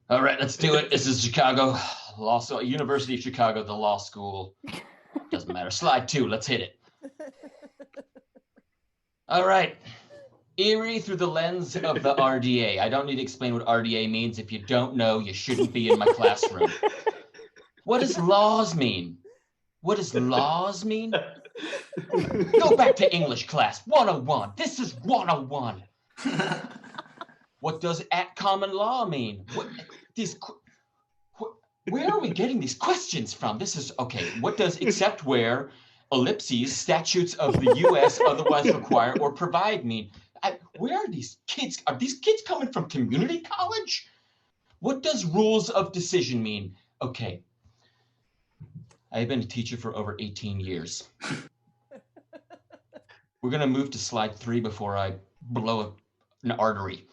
All right, let's do it. This is Chicago Law School, University of Chicago, the law school. Doesn't matter. Slide 2. Let's hit it. All right. Erie through the lens of the RDA. I don't need to explain what RDA means. If you don't know, you shouldn't be in my classroom. What does laws mean? What does laws mean? Go back to English class. 101. This is 101. What does at common law mean? Where are we getting these questions from? This is, okay, what does except where, ellipses, statutes of the U.S. otherwise require or provide mean? Where are these kids? Are these kids coming from community college? What does rules of decision mean? Okay, I've been a teacher for over 18 years. We're gonna move to slide 3 before I blow an artery.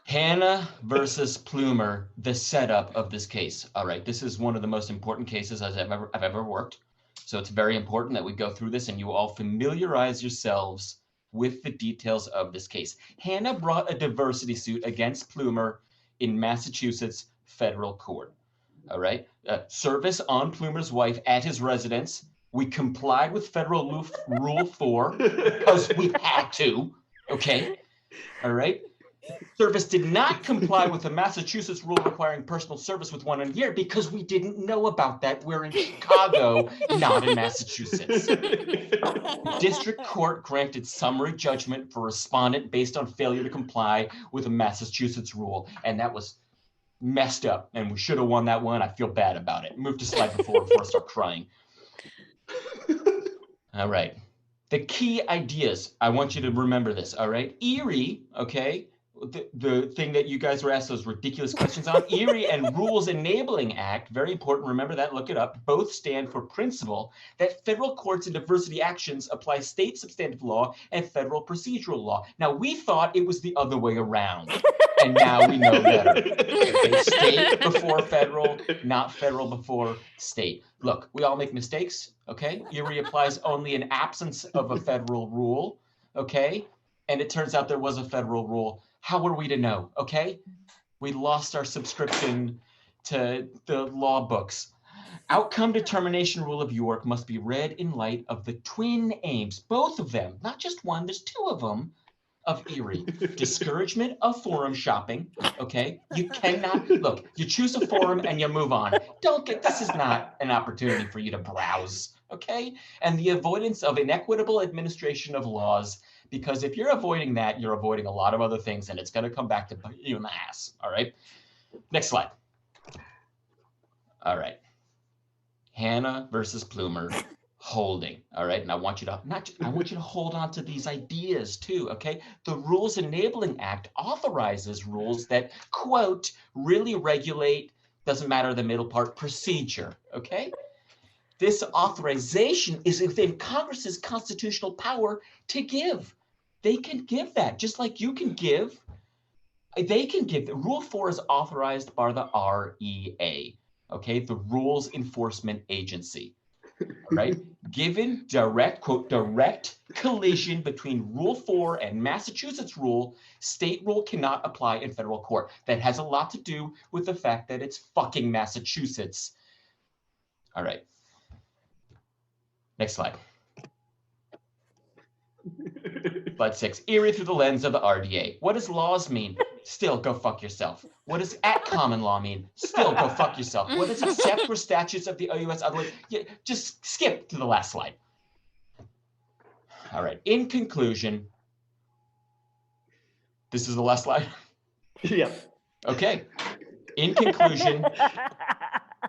Hannah versus Plumer, the setup of this case. All right, this is one of the most important cases I've ever worked. So it's very important that we go through this and you all familiarize yourselves with the details of this case. Hannah brought a diversity suit against Plumer in Massachusetts federal court. All right, service on Plumer's wife at his residence. We complied with federal rule 4 because we had to, okay? All right. Service did not comply with the Massachusetts rule requiring personal service with 1 year because we didn't know about that. We're in Chicago, not in Massachusetts. The district court granted summary judgment for respondent based on failure to comply with a Massachusetts rule, and that was messed up, and we should have won that one. I feel bad about it. Move to slide before I start crying. All right. The key ideas, I want you to remember this, all right? Erie, okay? The thing that you guys were asked those ridiculous questions on, Erie and Rules Enabling Act, very important, remember that, look it up, both stand for principle that federal courts and diversity actions apply state substantive law and federal procedural law. Now, we thought it was the other way around, and now we know better. Okay, state before federal, not federal before state. Look, we all make mistakes, okay? Erie applies only in absence of a federal rule, okay? And it turns out there was a federal rule. How were we to know, okay? We lost our subscription to the law books. Outcome determination rule of York must be read in light of the twin aims, both of them, not just one, there's 2 of them, of Erie. Discouragement of forum shopping, okay? You cannot, look, you choose a forum and you move on. This is not an opportunity for you to browse, okay? And the avoidance of inequitable administration of laws, because if you're avoiding that, you're avoiding a lot of other things, and it's going to come back to bite you in the ass, all right? Next slide. All right. Hannah versus Plumer, holding, all right? And I want you to hold on to these ideas too, okay? The Rules Enabling Act authorizes rules that, quote, really regulate, doesn't matter the middle part, procedure, okay? This authorization is within Congress's constitutional power to give. They can give that, just like you can give. They can give. Rule 4 is authorized by the REA, okay, the Rules Enforcement Agency. All right, given direct, quote, direct collision between Rule 4 and Massachusetts rule, state rule cannot apply in federal court. That has a lot to do with the fact that it's fucking Massachusetts. All right. Next slide. Slide 6, Erie through the lens of the RDA. What does laws mean? Still, go fuck yourself. What does at common law mean? Still, go fuck yourself. What does except for statutes of the OUS otherwise? Just skip to the last slide. All right, in conclusion, this is the last slide? Yeah. Okay, in conclusion,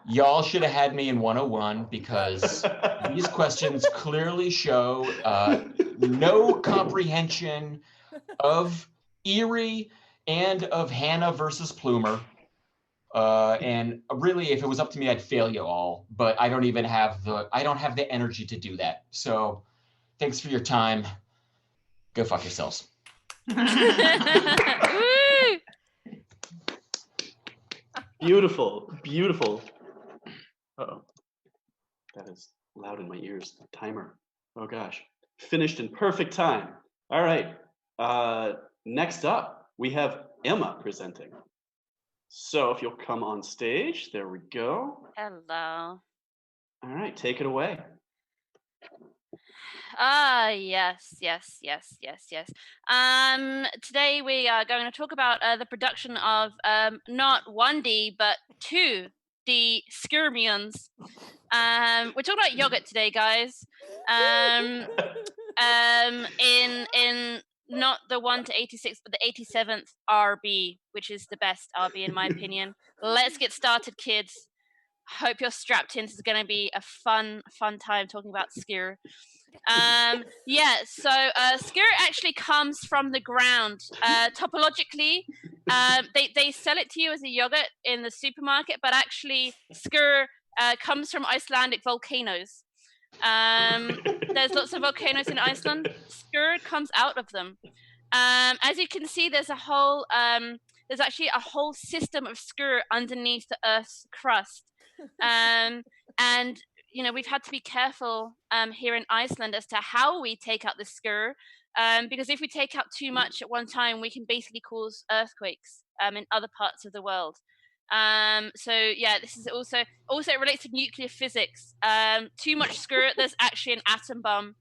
y'all should have had me in 101 because these questions clearly show no comprehension of Erie and of Hannah versus Plumer. And really, if it was up to me, I'd fail you all, but I don't even have the energy to do that. So thanks for your time. Go fuck yourselves. Beautiful, beautiful. Uh-oh. That is loud in my ears. Timer. Oh gosh. Finished in perfect time. All right. Next up, we have Emma presenting. So if you'll come on stage, there we go. Hello. All right, take it away. Yes. Today we are going to talk about the production of not 1D but 2D Skyrmions. We're talking about yogurt today, guys. In not the 1 to 86, but the 87th RB, which is the best RB in my opinion. Let's get started, kids. Hope you're strapped in. This is going to be a fun time talking about skyr. So skyr actually comes from the ground. Topologically, they sell it to you as a yogurt in the supermarket, but actually skyr comes from Icelandic volcanoes. There's lots of volcanoes in Iceland. Skyr comes out of them. As you can see, there's actually a whole system of skyr underneath the Earth's crust. And we've had to be careful here in Iceland as to how we take out the skyr, because if we take out too much at one time, we can basically cause earthquakes in other parts of the world. This is also it relates to nuclear physics. Too much skyr, there's actually an atom bomb.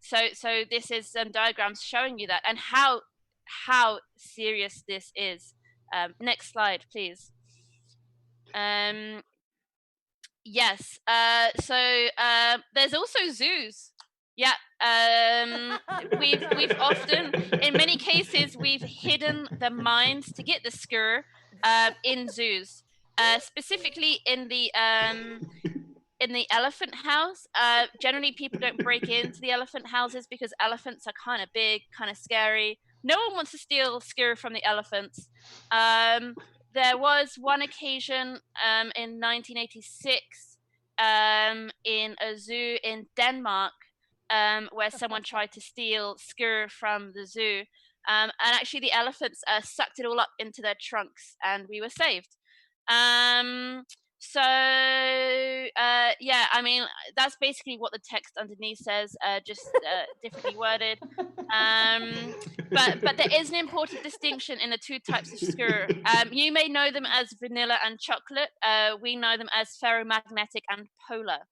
So this is some diagrams showing you that and how serious this is. Next slide, please. There's also zoos. We've often, in many cases, we've hidden the mines to get the skyr in zoos, specifically in the elephant house. Generally, people don't break into the elephant houses because elephants are kind of big, kind of scary. No one wants to steal skyr from the elephants. There was one occasion in 1986 in a zoo in Denmark where someone tried to steal skyr from the zoo. And actually the elephants sucked it all up into their trunks and we were saved. That's basically what the text underneath says, just differently worded. But there is an important distinction in the two types of skyr. You may know them as vanilla and chocolate. We know them as ferromagnetic and polar.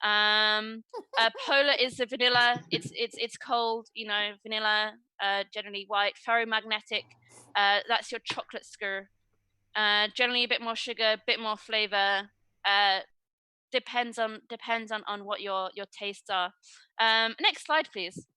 Polar is the vanilla. It's cold, vanilla, generally white. Ferromagnetic, that's your chocolate skyr. Generally a bit more sugar, a bit more flavor. Depends on what your tastes are. Next slide, please.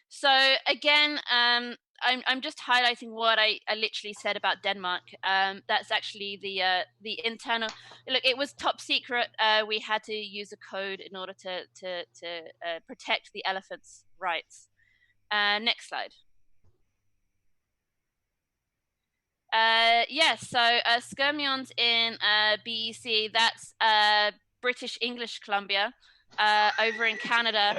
So again, I'm just highlighting what I literally said about Denmark. That's actually the internal. Look, it was top secret. We had to use a code in order to protect the elephants' rights. Next slide. Skyrmions in BEC, that's British English Columbia. Over in Canada,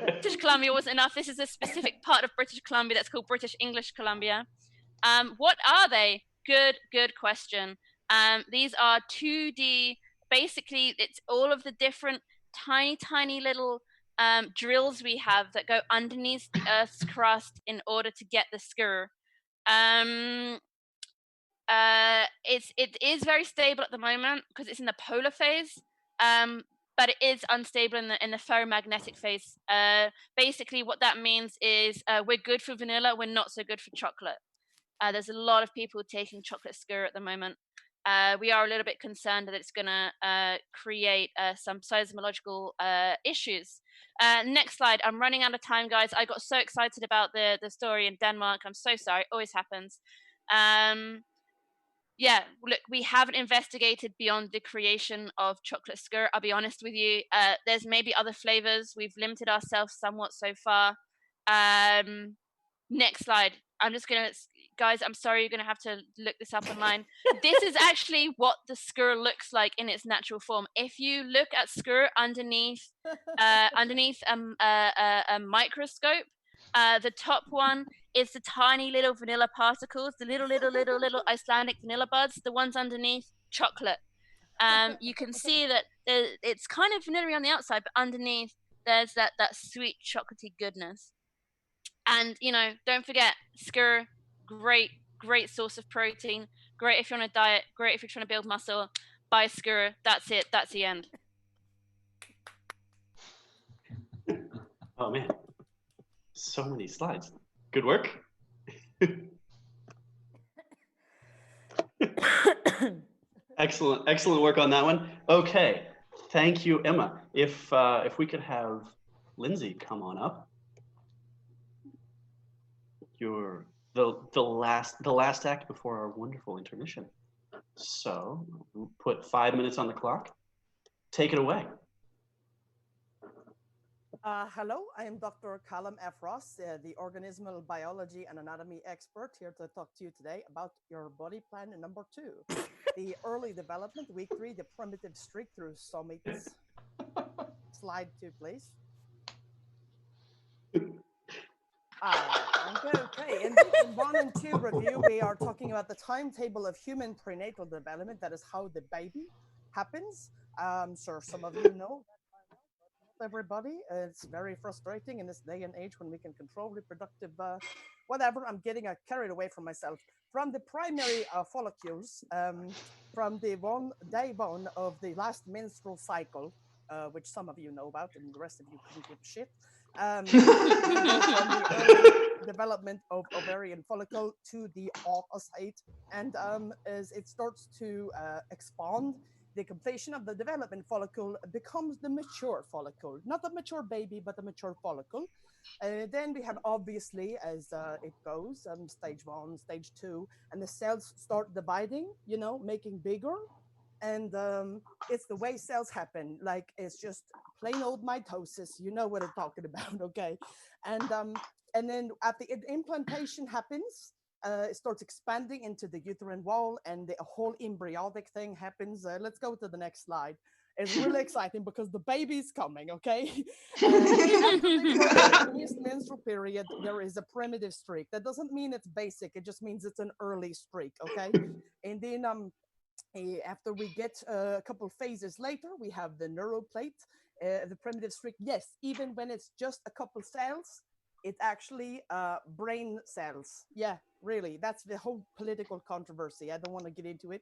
British Columbia wasn't enough. This is a specific part of British Columbia that's called British English Columbia. What are they? Good question. These are 2D. Basically, it's all of the different tiny little drills we have that go underneath the Earth's crust in order to get the skyr. It is very stable at the moment because it's in the polar phase. But it is unstable in the ferromagnetic phase. Basically, what that means is we're good for vanilla, we're not so good for chocolate. There's a lot of people taking chocolate skyr at the moment. We are a little bit concerned that it's going to create some seismological issues. Next slide. I'm running out of time, guys. I got so excited about the story in Denmark. I'm so sorry. It always happens. Look, we haven't investigated beyond the creation of chocolate skyr. I'll be honest with you. There's maybe other flavors. We've limited ourselves somewhat so far. Next slide. Guys, I'm sorry, you're gonna have to look this up online. This is actually what the skyr looks like in its natural form. If you look at skyr underneath a microscope, the top one is the tiny little vanilla particles, the little Icelandic vanilla buds. The ones underneath, chocolate. You can see that it's kind of vanilla on the outside, but underneath there's that sweet chocolatey goodness. And don't forget, skyr, great source of protein. Great if you're on a diet. Great if you're trying to build muscle. Buy skyr. That's it. That's the end. Oh man, so many slides. Good work. Excellent work on that one. Okay, thank you, Emma. If we could have Lindsay come on up. You're the last act before our wonderful intermission. So we'll put 5 minutes on the clock. Take it away. Hello, I am Dr. Callum F. Ross, the organismal biology and anatomy expert, here to talk to you today about your body plan number 2, the early development, week 3, the primitive streak through somates. Slide 2, please. Okay. In week 1 and 2 review, we are talking about the timetable of human prenatal development. That is how the baby happens. I'm sure some of you know. Everybody, it's very frustrating in this day and age when we can control reproductive whatever. I'm getting carried away from myself. From the primary follicles, from the day one of the last menstrual cycle, which some of you know about and the rest of you couldn't give a shit. We go from the early development of ovarian follicle to the oocyte, and as it starts to expand, the completion of the development follicle becomes the mature follicle. Not the mature baby, but the mature follicle. Then we have, obviously, as it goes, stage 1, stage 2, and the cells start dividing, making bigger. And it's the way cells happen. Like, it's just plain old mitosis. You know what I'm talking about, okay? And then at the implantation happens, it starts expanding into the uterine wall, and the whole embryonic thing happens. Let's go to the next slide. It's really exciting because the baby's coming, okay? The menstrual period, there is a primitive streak. That doesn't mean it's basic. It just means it's an early streak, okay? And then after we get a couple phases later, we have the neuroplate, the primitive streak. Yes, even when it's just a couple cells, it's actually brain cells. Yeah, really. That's the whole political controversy. I don't want to get into it.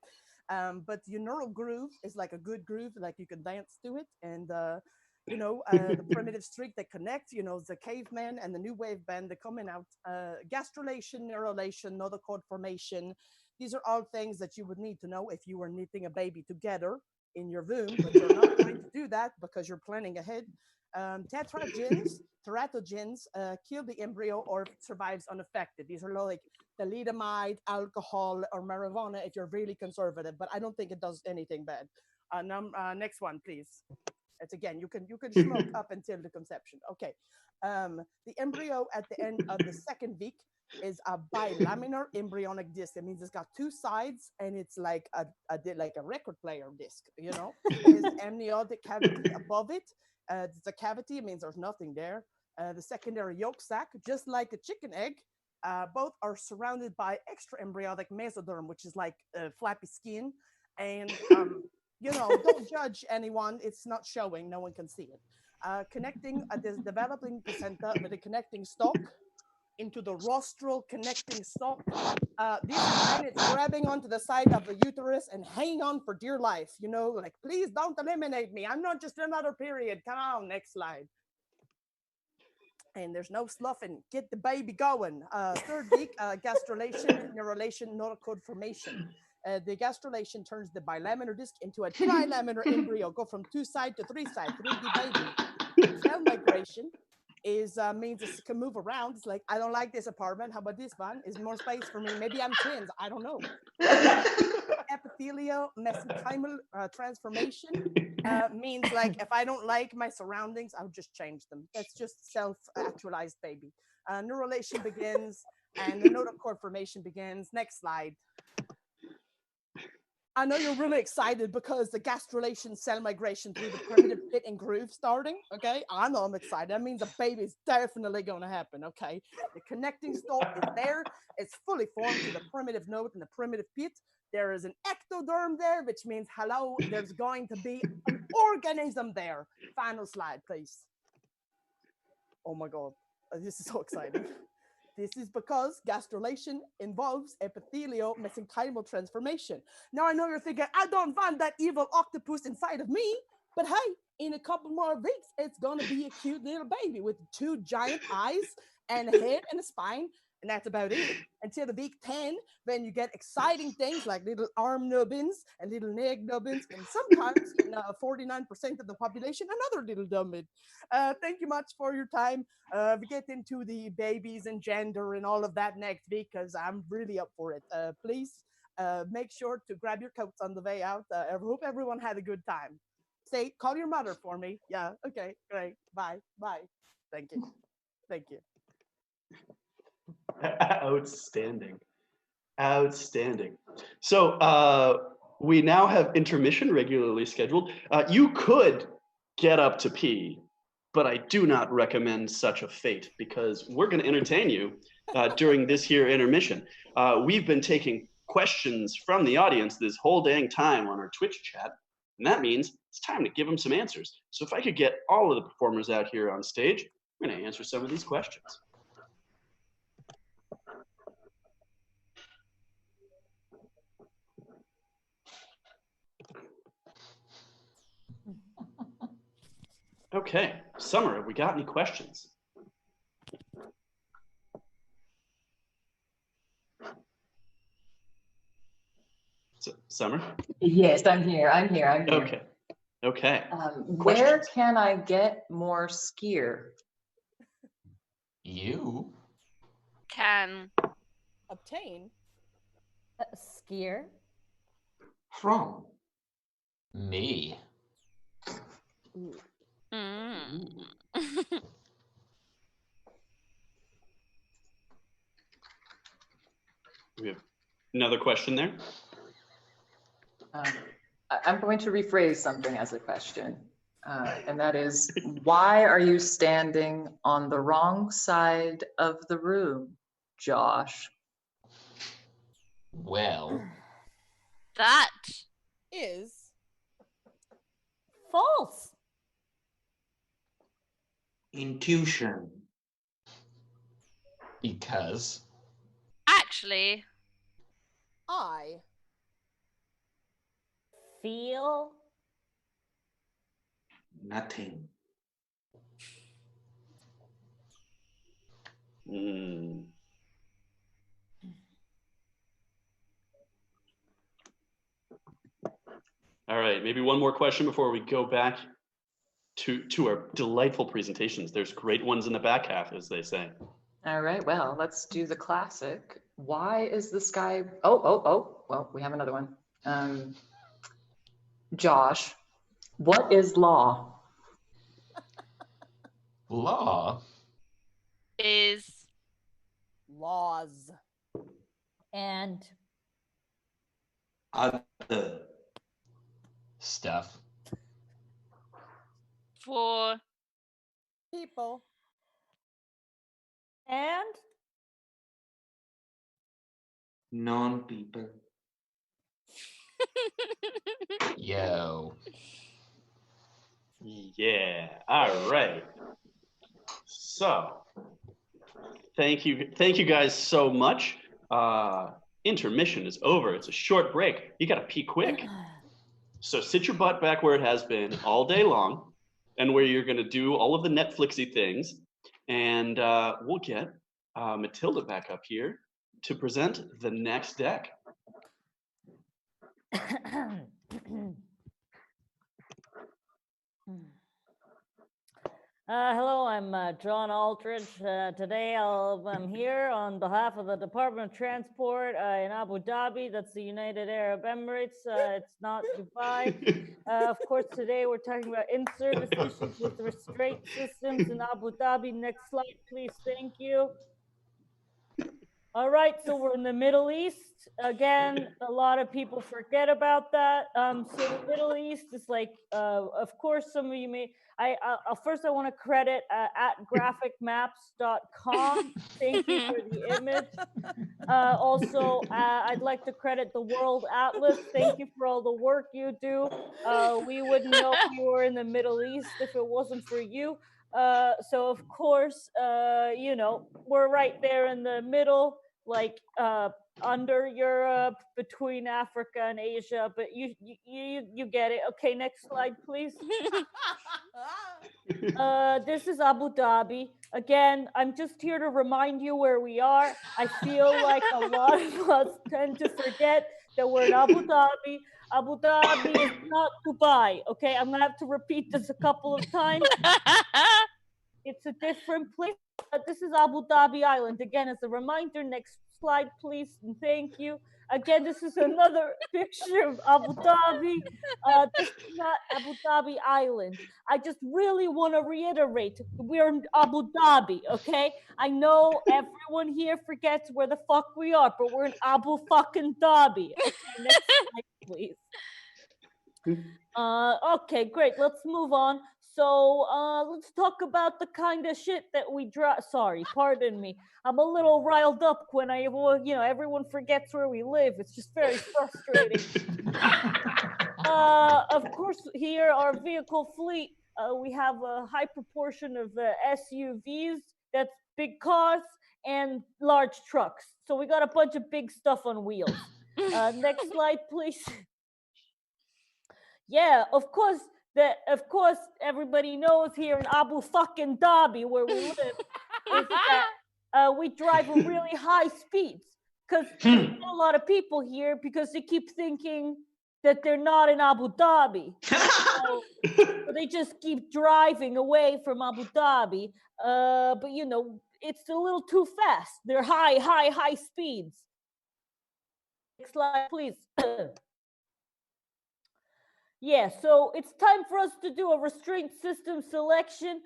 But your neural groove is like a good groove, like you can dance to it. And, the primitive streak that connects, the caveman and the new wave band, they're coming out. Gastrulation, neurulation, notochord formation. These are all things that you would need to know if you were knitting a baby together in your womb, but you're not going to do that because you're planning ahead. Tetragens, teratogens kill the embryo or survives unaffected. These are like thalidomide, alcohol, or marijuana if you're really conservative, but I don't think it does anything bad. Next one, please. It's again, you can smoke up until the conception. Okay. The embryo at the end of the second week is a bilaminar embryonic disc. It means it's got 2 sides, and it's like a record player disc, There's amniotic cavity above it. It's a cavity, it means there's nothing there. The secondary yolk sac, just like a chicken egg, both are surrounded by extraembryonic mesoderm, which is like flappy skin. And, don't judge anyone. It's not showing. No one can see it. Connecting this developing placenta with a connecting stalk into the rostral connecting stalk. This time it's grabbing onto the side of the uterus and hanging on for dear life. Like, please don't eliminate me. I'm not just another period. Come on, next slide. And there's no sloughing. Get the baby going. Third week, gastrulation, neurulation, notochord formation. The gastrulation turns the bilaminar disc into a trilaminar embryo. Go from 2 sides to 3 sides. 3D baby. Cell migration means it can move around. It's like, I don't like this apartment. How about this one? Is more space for me? Maybe I'm twins. I don't know. Epithelial mesenchymal transformation means like, if I don't like my surroundings, I'll just change them. That's just self-actualized baby. Neurulation begins and the notochord formation begins. Next slide. I know you're really excited because the gastrulation cell migration through the primitive pit and groove starting, okay? I know I'm excited. That means a baby is definitely going to happen, okay? The connecting stalk is there. It's fully formed to the primitive node and the primitive pit. There is an ectoderm there, which means, hello, there's going to be an organism there. Final slide, please. Oh my God, this is so exciting. This is because gastrulation involves epithelial-mesenchymal transformation. Now I know you're thinking, I don't want that evil octopus inside of me, but hey, in a couple more weeks, it's gonna be a cute little baby with 2 giant eyes and a head and a spine, and that's about it. Until the week 10, when you get exciting things like little arm nubbins and little leg nubbins, and sometimes in 49% of the population, another little nubbin. Thank you much for your time. We get into the babies and gender and all of that next week because I'm really up for it. Please make sure to grab your coats on the way out. I hope everyone had a good time. Say, call your mother for me. Yeah, okay, great. Bye, bye. Thank you. Thank you. Outstanding. Outstanding. So we now have intermission regularly scheduled. You could get up to pee, but I do not recommend such a fate because we're going to entertain you during this here intermission. We've been taking questions from the audience this whole dang time on our Twitch chat, and that means it's time to give them some answers. So if I could get all of the performers out here on stage, I'm going to answer some of these questions. Okay, Summer, have we got any questions? Summer? Yes, I'm here. Okay. Okay. Where can I get more skier? You Can. Obtain. Skier. From. me. Mm. We have another question there. I'm going to rephrase something as a question, and that is, why are you standing on the wrong side of the room, Josh? Well, That Is False. Intuition. because actually I Feel. Nothing. Mm. All right, maybe one more question before we go back to our delightful presentations. There's great ones in the back half, as they say. All right, well, let's do the classic. Why is the sky? Oh, well, we have another one. Josh, what is law? law is laws. And Other. stuff. for People. and Non-people. Yo. Yeah, all right. So, thank you guys so much. Intermission is over. It's a short break. You gotta pee quick. So sit your butt back where it has been all day long, and where you're gonna do all of the Netflixy things, and we'll get Matilde back up here to present the next deck. Hello, I'm John Aldridge. Today I'm here on behalf of the Department of Transport in Abu Dhabi. That's the United Arab Emirates. It's not Dubai. Of course, today we're talking about in-service issues with restraint systems in Abu Dhabi. Next slide, please. Thank you. All right, so we're in the Middle East. Again, a lot of people forget about that. So the Middle East is like, of course, some of you may, first I want to credit at graphicmaps.com. Thank you for the image. Also, I'd like to credit the World Atlas. Thank you for all the work you do. We wouldn't know we were in the Middle East if it wasn't for you. So of course, you know, we're right there in the middle, like under Europe, between Africa and Asia. But you get it. Okay, next slide, please. This is Abu Dhabi. Again, I'm just here to remind you where we are. I feel like a lot of us tend to forget that we're in Abu Dhabi. Abu Dhabi is not Dubai. Okay, I'm gonna have to repeat this a couple of times. It's a different place. This is Abu Dhabi Island. Again, as a reminder, next slide, please, and thank you. Again, this is another picture of Abu Dhabi. This is not Abu Dhabi Island. I just really want to reiterate, we're in Abu Dhabi, okay? I know everyone here forgets where the fuck we are, but we're in Abu fucking Dhabi. Okay, next slide, please. Okay, great. Let's move on. So let's talk about the kind of shit that we draw. Sorry, pardon me. I'm a little riled up when everyone forgets where we live. It's just very frustrating. Of course, here our vehicle fleet, we have a high proportion of SUVs, that's big cars, and large trucks. So we got a bunch of big stuff on wheels. Next slide, please. Yeah, of course, everybody knows here in Abu fucking Dhabi, where we live, is that we drive at really high speeds. Because there's a lot of people here because they keep thinking that they're not in Abu Dhabi. So they just keep driving away from Abu Dhabi. But you know, it's a little too fast. They're high speeds. Next slide, please. Yeah, so it's time for us to do a restraint system selection.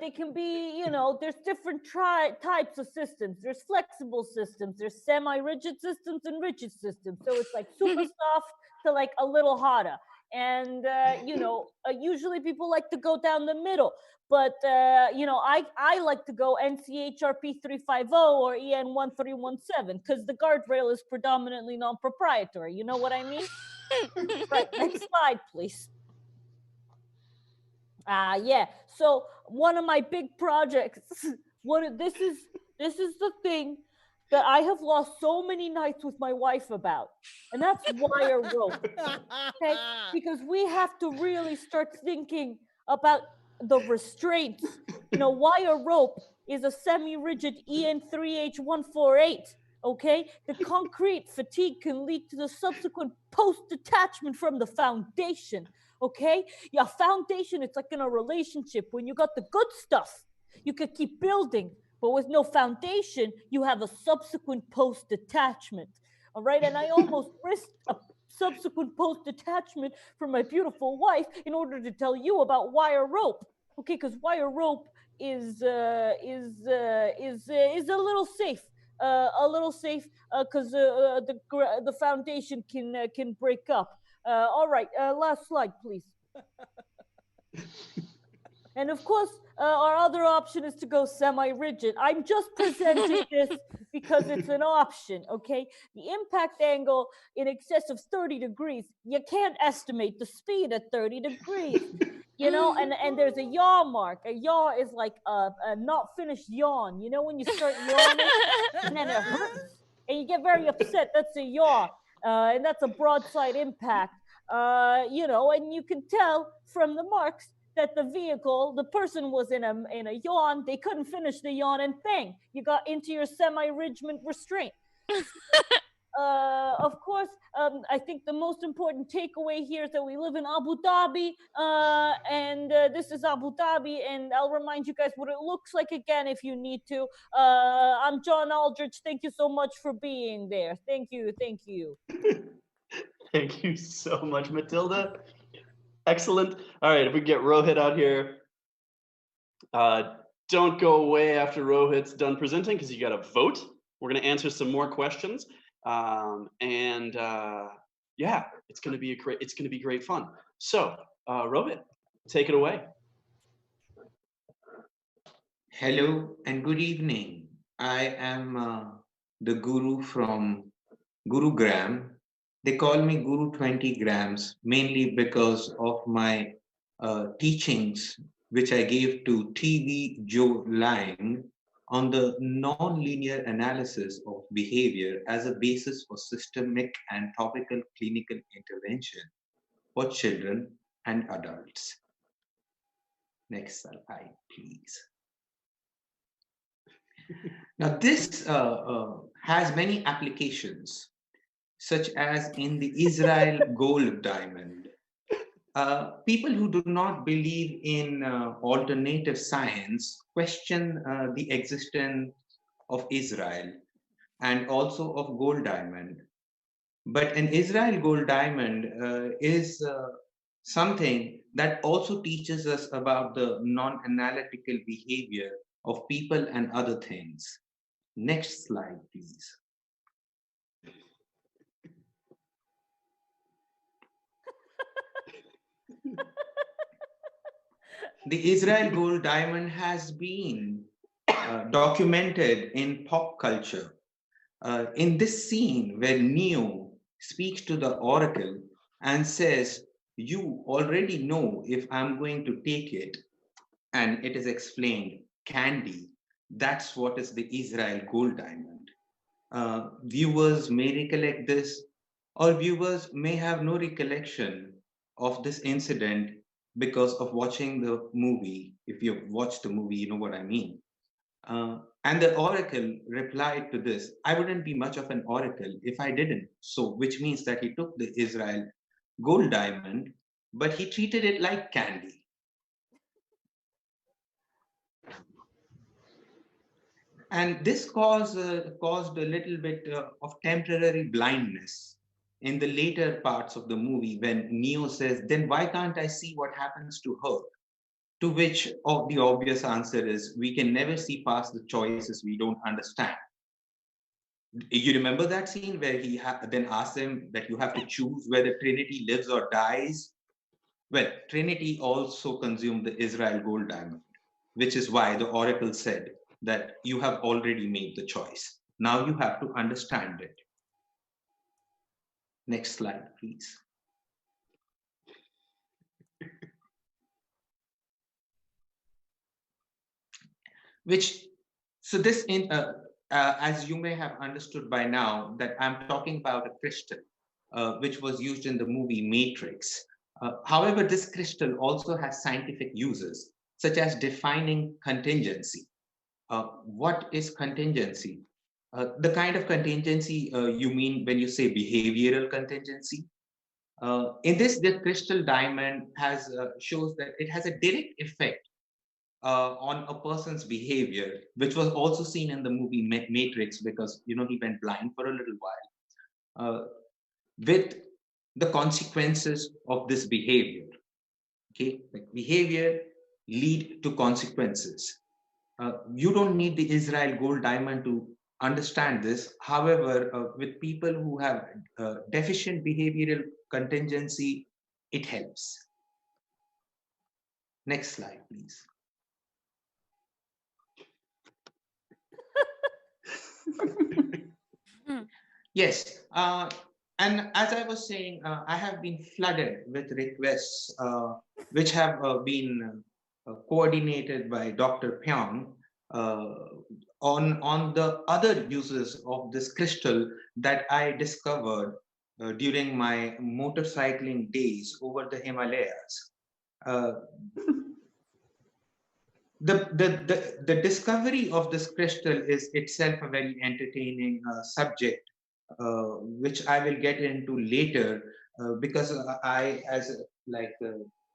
They can be, you know, there's different types of systems. There's flexible systems, there's semi-rigid systems and rigid systems. So it's like super soft to like a little harder. And, you know, usually people like to go down the middle. But, you know, I like to go NCHRP 350 or EN 1317 because the guardrail is predominantly non-proprietary. You know what I mean? Right, next slide, please. Yeah. So one of my big projects, this is the thing that I have lost so many nights with my wife about, and that's wire rope. Okay, because we have to really start thinking about the restraints. You know, wire rope is a semi-rigid EN3H148. Okay, the concrete fatigue can lead to the subsequent post-detachment from the foundation. Okay, your foundation, it's like in a relationship. When you got the good stuff, you could keep building, but with no foundation, you have a subsequent post-detachment. All right, and I almost risked a subsequent post-detachment from my beautiful wife in order to tell you about wire rope. Okay, because wire rope is a little safe. Because the foundation can break up. All right, last slide, please. And of course, our other option is to go semi-rigid. I'm just presenting this because it's an option, okay? The impact angle in excess of 30 degrees, you can't estimate the speed at 30 degrees. You know, and there's a yaw mark. A yaw is like a not finished yawn. You know, when you start yawning and then it hurts and you get very upset, that's a yaw. And that's a broadside impact. You know, and you can tell from the marks that the person was in a yawn. They couldn't finish the yawn, and bang, you got into your semi-rigid restraint. Of course, I think the most important takeaway here is that we live in Abu Dhabi, and this is Abu Dhabi, and I'll remind you guys what it looks like again if you need to. I'm John Aldrich. Thank you so much for being there. Thank you. Thank you. Thank you so much, Matilda. Excellent. All right, if we get Rohit out here, don't go away after Rohit's done presenting because you got to vote. We're going to answer some more questions. Yeah, it's going to be great fun. So, Rohit, take it away. Hello and good evening. I am the guru from Gurugram. They call me Guru 20 grams, mainly because of my teachings which I gave to TV Joe Lang on the nonlinear analysis of behavior as a basis for systemic and topical clinical intervention for children and adults. Next slide, please. Now, this has many applications, such as in the Israel gold diamond. People who do not believe in alternative science question the existence of Israel and also of gold diamond. But an Israel gold diamond is something that also teaches us about the non-analytical behavior of people and other things. Next slide, please. The Israel gold diamond has been documented in pop culture. In this scene where Neo speaks to the oracle and says, "You already know if I'm going to take it," and it is explained, candy, that's what is the Israel gold diamond. Viewers may recollect this, or viewers may have no recollection of this incident because of watching the movie. If you've watched the movie, you know what I mean. And the oracle replied to this, "I wouldn't be much of an oracle if I didn't." So, which means that he took the Israel gold diamond, but he treated it like candy. And this caused a little bit of temporary blindness in the later parts of the movie when Neo says, "Then why can't I see what happens to her?" To which the obvious answer is, we can never see past the choices we don't understand. You remember that scene where he then asks him that you have to choose whether Trinity lives or dies? Well, Trinity also consumed the Israel gold diamond, which is why the oracle said that you have already made the choice. Now you have to understand it. Next slide, please. So this, as you may have understood by now, that I'm talking about a crystal, which was used in the movie Matrix. However, this crystal also has scientific uses, such as defining contingency. What is contingency? The kind of contingency you mean when you say behavioral contingency. In this, the crystal diamond shows that it has a direct effect on a person's behavior, which was also seen in the movie Matrix, because he went blind for a little while, with the consequences of this behavior. Okay, like behavior lead to consequences. You don't need the Israel gold diamond to understand this. However, with people who have deficient behavioral contingency, it helps. Next slide, please. Yes, and as I was saying, I have been flooded with requests which have been coordinated by Dr. Pyong on the other uses of this crystal that I discovered during my motorcycling days over the Himalayas. The discovery of this crystal is itself a very entertaining subject, which I will get into later, because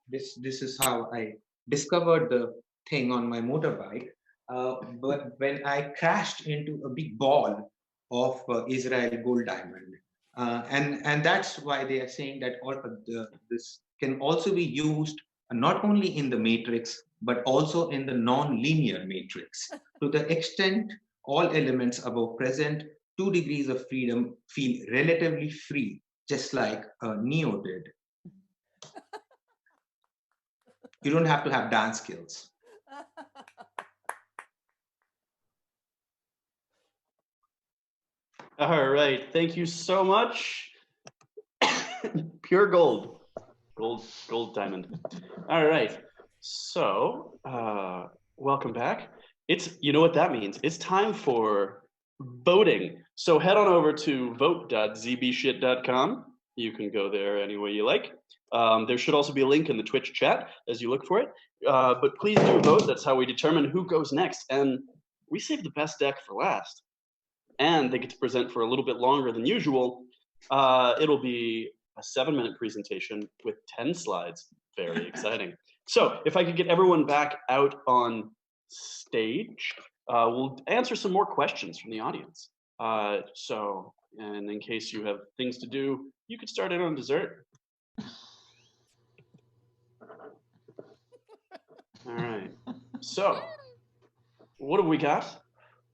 this is how I discovered the thing on my motorbike. But when I crashed into a big ball of Israel gold diamond, and that's why they are saying that this can also be used not only in the matrix, but also in the non-linear matrix. To the extent all elements above present, 2 degrees of freedom feel relatively free, just like Neo did. You don't have to have dance skills. All right, thank you so much. Pure gold, gold diamond. All right. So, welcome back. You know what that means. It's time for voting. So head on over to vote.zbshit.com. You can go there any way you like. There should also be a link in the Twitch chat as you look for it. But please do vote. That's how we determine who goes next. And we save the best deck for last. And they get to present for a little bit longer than usual. It'll be a 7-minute presentation with 10 slides. Very exciting. So if I could get everyone back out on stage, we'll answer some more questions from the audience. And in case you have things to do, you could start in on dessert. All right. So what have we got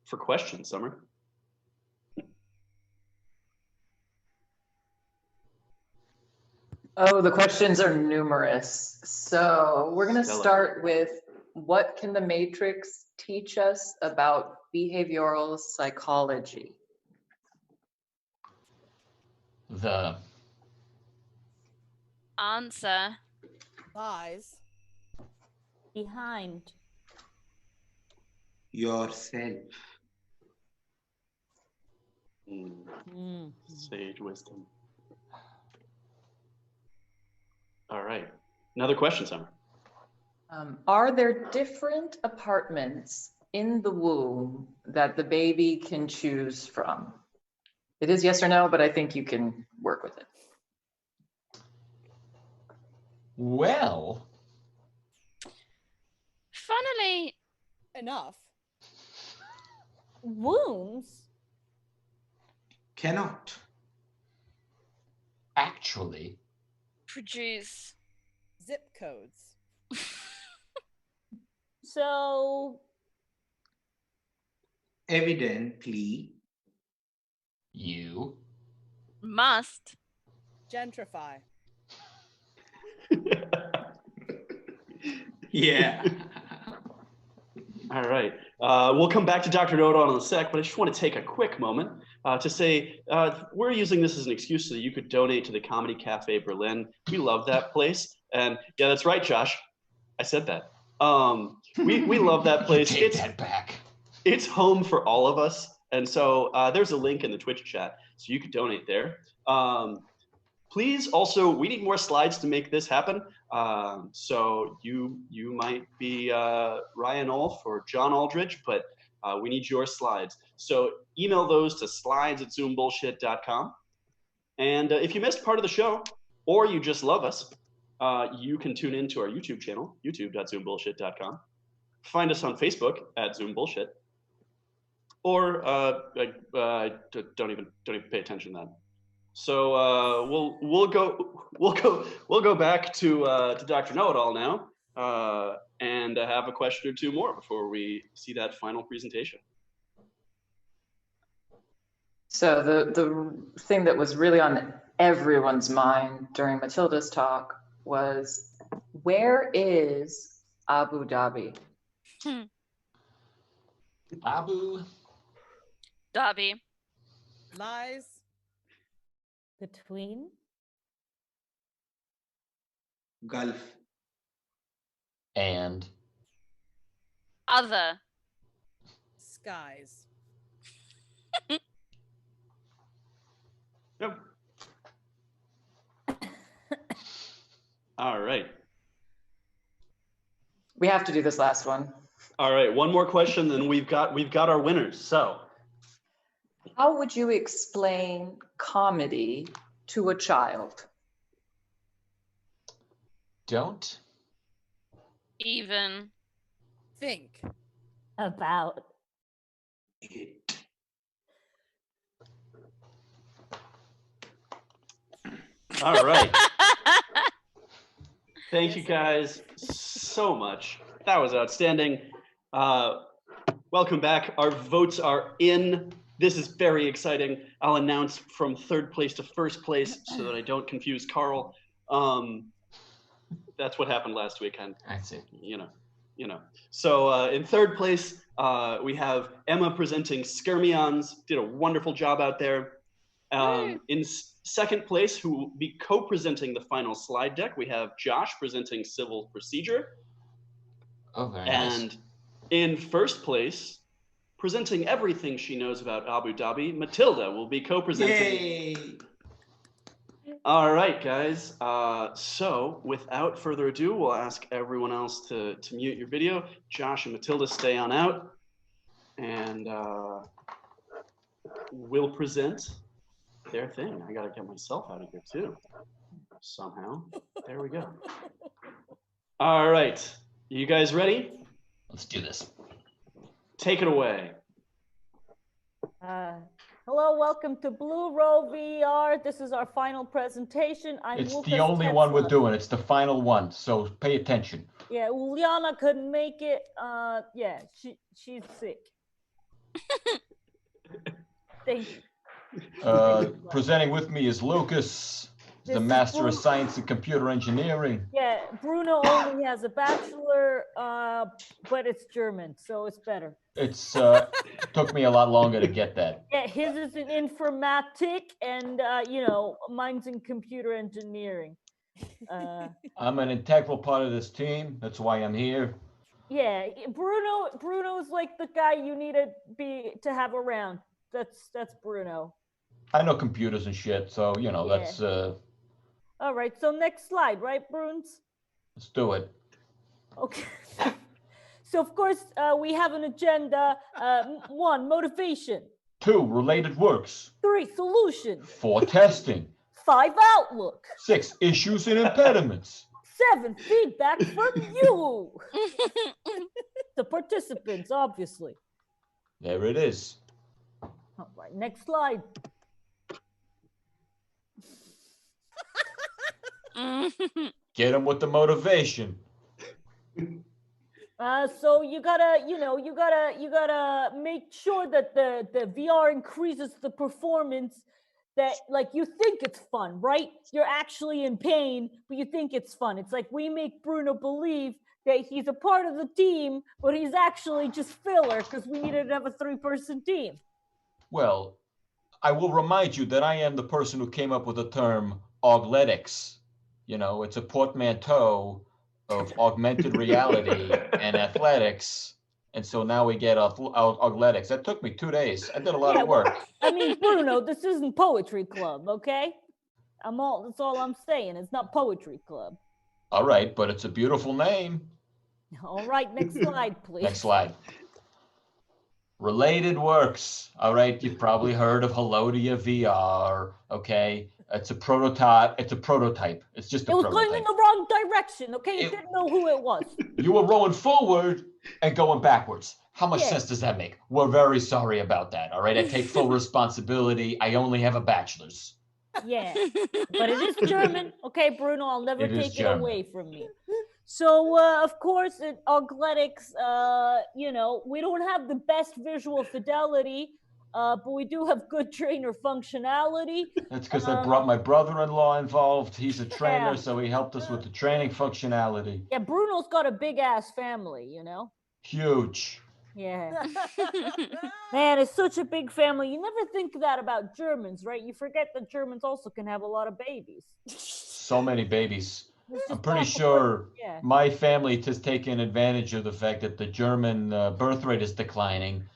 for questions, Summer? Oh, the questions are numerous. So we're going to start with, what can the Matrix teach us about behavioral psychology? The Answer. Lies. Behind. Yourself. Sage wisdom. All right. Another question, Summer. Are there different apartments in the womb that the baby can choose from? It is yes or no, but I think you can work with it. Well, Funnily enough, Wombs? Cannot. actually, produce. zip codes. So, Evidently. you Must. Gentrify. Yeah. All right. We'll come back to Dr. Know-It-All in a sec, but I just want to take a quick moment to say we're using this as an excuse so that you could donate to the Comedy Cafe Berlin. We love that place. And yeah, that's right, Josh. I said that. We love that place. Take that back. It's home for all of us. And so there's a link in the Twitch chat, so you could donate there. Please also, we need more slides to make this happen. So you might be Ryan Olf or John Aldridge, but we need your slides. So email those to slides@zoombullshit.com. And if you missed part of the show, or you just love us, you can tune into our YouTube channel, youtube.zoombullshit.com. Find us on Facebook @ZoomBullshit. Or don't even pay attention to that. So we'll go back to Dr. Know-It-All now, and have a question or two more before we see that final presentation. So the thing that was really on everyone's mind during Matilda's talk was, where is Abu Dhabi? Abu Dhabi. Lies. between? Gulf. and Other. Skies. Yep. All right. We have to do this last one. All right. One more question, then we've got our winners. So, How would you explain comedy to a child? don't Even. Think. About. It. all right. Thank you guys so much. That was outstanding. Welcome back. Our votes are in. This is very exciting. I'll announce from third place to first place so that I don't confuse Carl. That's what happened last weekend. I see. You know. So in third place, we have Emma presenting Skyrmions. Did a wonderful job out there. In second place, who will be co-presenting the final slide deck, we have Josh presenting Civil Procedure. Oh, very nice. And in first place, presenting everything she knows about Abu Dhabi, Matilde will be co-presenting. Yay! All right, guys. So without further ado, we'll ask everyone else to mute your video. Josh and Matilde, stay on out. And we'll present their thing. I gotta get myself out of here too, somehow. There we go. All right, you guys ready? Let's do this. Take it away. Hello, welcome to Blue Row VR. This is our final presentation. It's Lucas the only one we're Tetzlaff. doing. It's the final one, so pay attention. Yeah, Uliana couldn't make it. Yeah, she's sick. Thank you. Presenting with me is Lucas, This the is Master of Bruno. Science in Computer Engineering. Yeah, Bruno only has a bachelor, but it's German, so it's better. It's took me a lot longer to get that. Yeah, his is in informatic, and mine's in computer engineering. I'm an integral part of this team. That's why I'm here. Yeah, Bruno's like the guy you need to have around. That's Bruno. I know computers and shit, so Yeah. that's All right, so next slide, right, Bruns? let's do it. Okay. So of course we have an agenda. 1, motivation. 2, related works. 3, solution. 4, testing. 5, outlook. 6, issues and impediments. 7, feedback from you. The participants, obviously. There it is. All right, next slide. Get them with the motivation. So you gotta make sure that the VR increases the performance. That like you think it's fun, right? You're actually in pain, but you think it's fun. It's like we make Bruno believe that he's a part of the team, but he's actually just filler because we needed to have a 3-person team. Well, I will remind you that I am the person who came up with the term augletics. It's a portmanteau of augmented reality and athletics. And so now we get augletics. That took me 2 days. I did a lot of work. I mean, Bruno, this isn't poetry club, okay? That's all I'm saying. It's not poetry club. All right, but it's a beautiful name. All right, next slide, please. Next slide. Related works. All right, you've probably heard of Hellodia VR. Okay, it's a prototype. It's just a It was prototype. going in the wrong direction, okay? You didn't know who it was. You were rolling forward and going backwards. How much Yeah. sense does that make? We're very sorry about that. All right, I take full responsibility. I only have a bachelor's. Yeah, but it is German, okay, Bruno? I'll never It is take it German. away from you. So, of course, in augletics, we don't have the best visual fidelity, but we do have good trainer functionality. That's because I brought my brother-in-law involved. He's a trainer, Yeah. so he helped us with the training functionality. Yeah, Bruno's got a big ass family, Huge. Yeah. Man, it's such a big family. You never think that about Germans, right? You forget that Germans also can have a lot of babies. So many babies. It's I'm just pretty awful. sure Yeah. my family has taken advantage of the fact that the German birth rate is declining.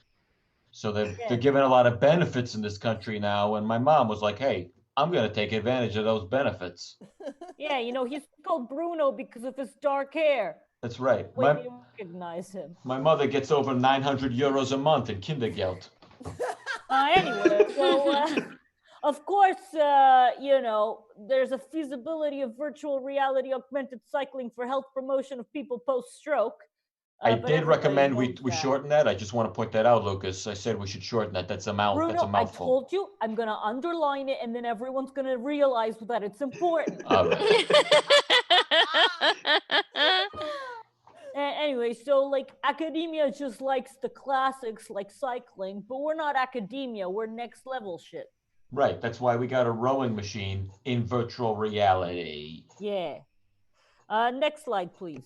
So they're giving a lot of benefits in this country now. And my mom was like, hey, I'm going to take advantage of those benefits. Yeah, he's called Bruno because of his dark hair. That's right. Wait, you recognize him. My mother gets over 900 euros a month in Kindergeld. Anyway, so of course, there's a feasibility of virtual reality augmented cycling for health promotion of people post-stroke. I but did everybody recommend we knows that. shorten that. I just want to point that out, Lucas. I said we should shorten that. That's a Bruno, that's a I mouthful. told you I'm gonna underline it, and then everyone's gonna realize that it's important. All right. Anyway, so like academia just likes the classics like cycling, but we're not academia. We're next level shit. Right. That's why we got a rowing machine in virtual reality. Yeah. Next slide, please.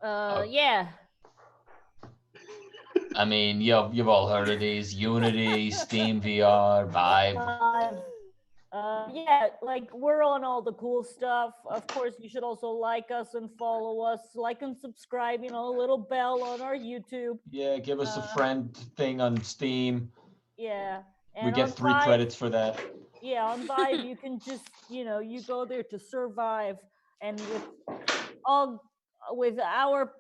Yeah. I mean, you've all heard of these: Unity, Steam VR, Vive. Yeah, like we're on all the cool stuff. Of course, you should also like us and follow us, like and subscribe. You know, a little bell on our YouTube. Yeah, give us a friend thing on Steam. Yeah, We and get on 3 Vive, credits for that. Yeah, on Vive, you can just you go there to survive, and with our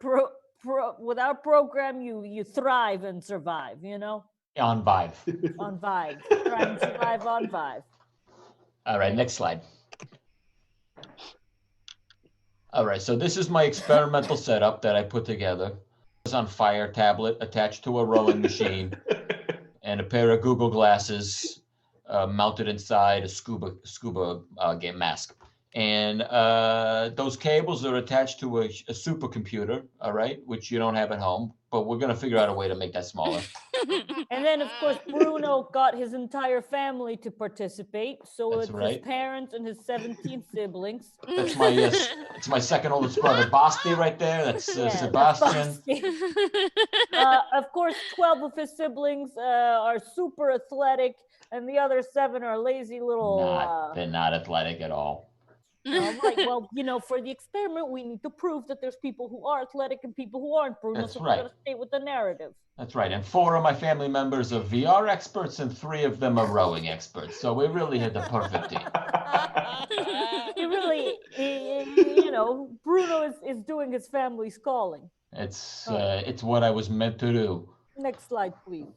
with our program, you thrive and survive. You know, On Vive. on Vive, try and survive on Vive. All right, next slide. All right, so this is my experimental setup that I put together. It's on Fire tablet attached to a rowing machine and a pair of Google glasses mounted inside a scuba game mask. And those cables are attached to a supercomputer, all right, which you don't have at home, but we're going to figure out a way to make that smaller. And then, of course, Bruno got his entire family to participate. So That's it's right. his parents and his 17 siblings. That's my it's my second oldest brother, Basti, right there. That's Yeah, Sebastian. That's of course, 12 of his siblings are super athletic, and the other 7 are lazy little. They're not athletic at all. Right. Well, for the experiment, we need to prove that there's people who are athletic and people who aren't, Bruno. That's so right. We're gonna stay with the narrative. That's right. And 4 of my family members are VR experts, and 3 of them are rowing experts. So we really had the perfect team. Bruno is doing his family's calling. It's what I was meant to do. Next slide, please.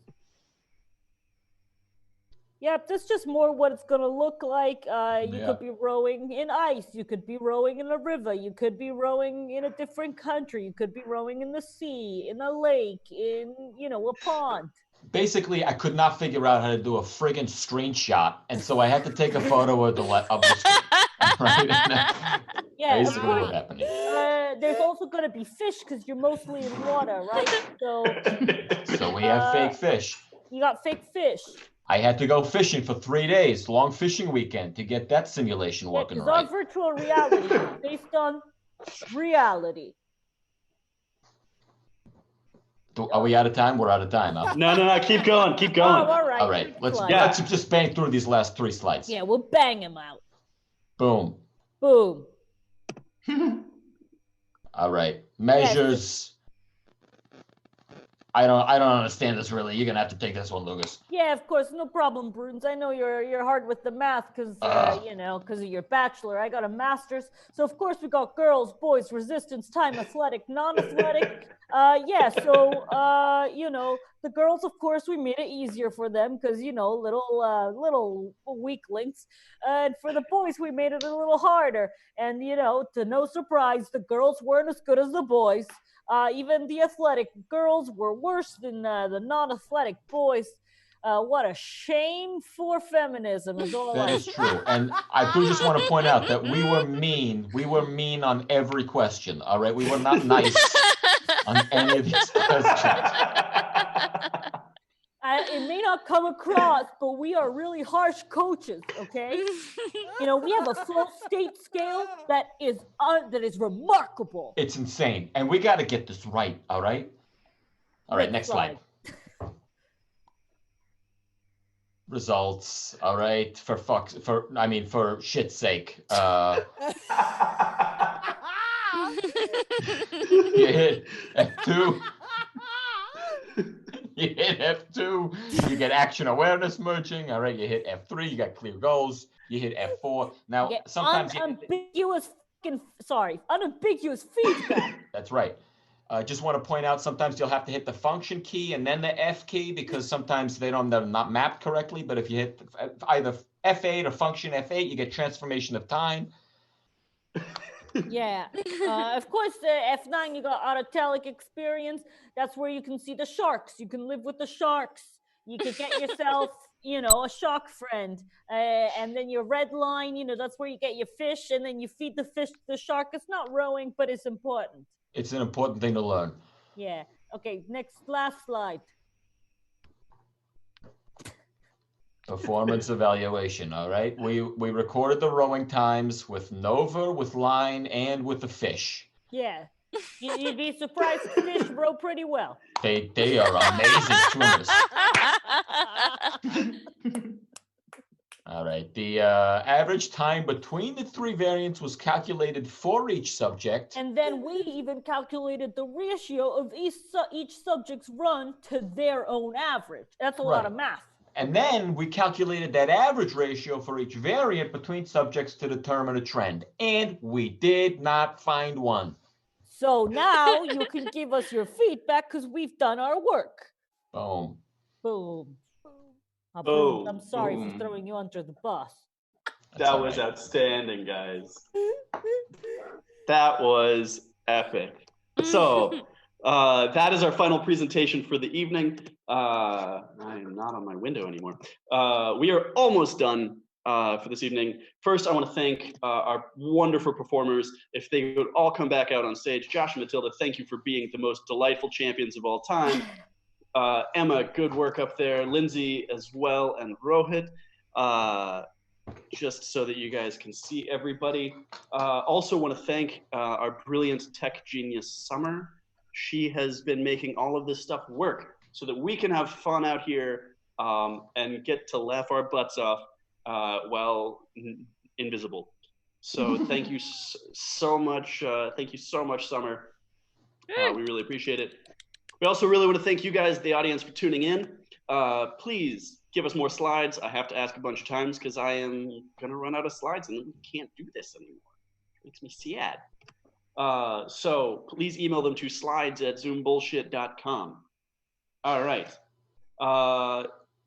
Yep, that's just more what it's going to look like. You could be rowing in ice. You could be rowing in a river. You could be rowing in a different country. You could be rowing in the sea, in a lake, in, a pond. Basically, I could not figure out how to do a friggin' screenshot, and so I had to take a photo of the screen. Right? Yeah, basically what happened. There's also going to be fish because you're mostly in water, right? So we have fake fish. You got fake fish. I had to go fishing for 3 days, long fishing weekend, to get that simulation working right. It's on virtual reality, based on reality. Are we out of time? We're out of time. Huh? No, keep going. Oh, all right. All right, let's just bang through these last 3 slides. Yeah, we'll bang them out. Boom. Boom. All right, measures. I don't understand this really. You're gonna have to take this one, Lucas. Yeah, of course, no problem, Bruins. I know you're hard with the math because because of your bachelor. I got a master's, so of course we got girls, boys, resistance, time, athletic, non-athletic. The girls, of course, we made it easier for them because little weaklings, and for the boys we made it a little harder. And to no surprise, the girls weren't as good as the boys. Even the athletic girls were worse than the non-athletic boys. What a shame for feminism is all that is true. And I do just want to point out that we were mean. We were mean on every question. All right, we were not nice on any of these questions. It may not come across, but we are really harsh coaches, okay? We have a flow state scale that is remarkable. It's insane, and we got to get this right. All right. All right. Next slide. Results. All right. For shit's sake. You hit F2. You hit F2, you get action awareness merging. All right, you hit F3, you got clear goals. You hit F4. Now, sometimes unambiguous feedback. That's right. Just want to point out, sometimes you'll have to hit the function key and then the F key because sometimes they're not mapped correctly. But if you hit either F8 or function F8, you get transformation of time. Yeah, of course, F9, you got autotelic experience. That's where you can see the sharks. You can live with the sharks. You can get yourself, a shark friend. And then your red line, that's where you get your fish. And then you feed the fish to the shark. It's not rowing, but it's important. It's an important thing to learn. Yeah. Okay, last slide. Performance evaluation, all right? We recorded the rowing times with Nova, with line, and with the fish. Yeah. You'd be surprised fish row pretty well. They are amazing swimmers. All right. The average time between the three variants was calculated for each subject. And then we even calculated the ratio of each subject's run to their own average. That's a lot of math. And then we calculated that average ratio for each variant between subjects to determine a trend. And we did not find one. So now you can give us your feedback because we've done our work. Boom. Boom. Boom. I'm sorry for throwing you under the bus. That was outstanding, guys. That was epic. So that is our final presentation for the evening. I am not on my window anymore. We are almost done for this evening. First, I want to thank our wonderful performers. If they would all come back out on stage. Josh and Matilda, thank you for being the most delightful champions of all time. Emma, good work up there. Lindsay as well, and Rohit. Just so that you guys can see everybody. Also want to thank our brilliant tech genius, Summer. She has been making all of this stuff work so that we can have fun out here and get to laugh our butts off while invisible. So thank you so much. Thank you so much, Summer. We really appreciate it. We also really want to thank you guys, the audience, for tuning in. Please give us more slides. I have to ask a bunch of times because I am going to run out of slides and we can't do this anymore. It makes me sad. So please email them to slides@zoombullshit.com. All right.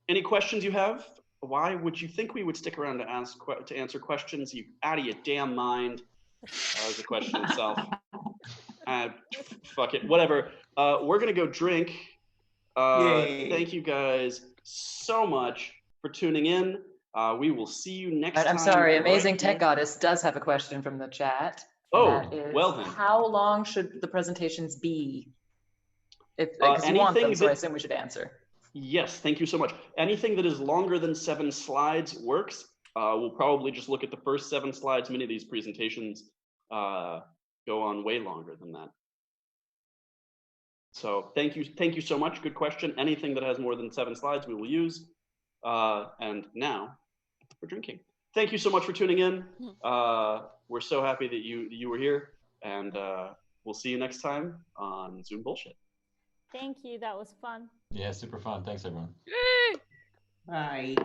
Any questions you have? Why would you think we would stick around to answer questions? You out of your damn mind. That was the question itself. Fuck it, whatever. We're gonna go drink. Thank you guys so much for tuning in. We will see you next time. I'm sorry, Amazing right Tech here. Goddess does have a question from the chat. Oh, That is, well then. how long should the presentations be? Because you want them, so I assume we should answer. Yes, thank you so much. Anything that is longer than 7 slides works. We'll probably just look at the first 7 slides. Many of these presentations go on way longer than that. So thank you so much. Good question. Anything that has more than 7 slides, we will use. And now we're drinking. Thank you so much for tuning in. We're so happy that you were here, and we'll see you next time on Zoom Bullshit. Thank you. That was fun. Yeah, super fun. Thanks, everyone. Bye.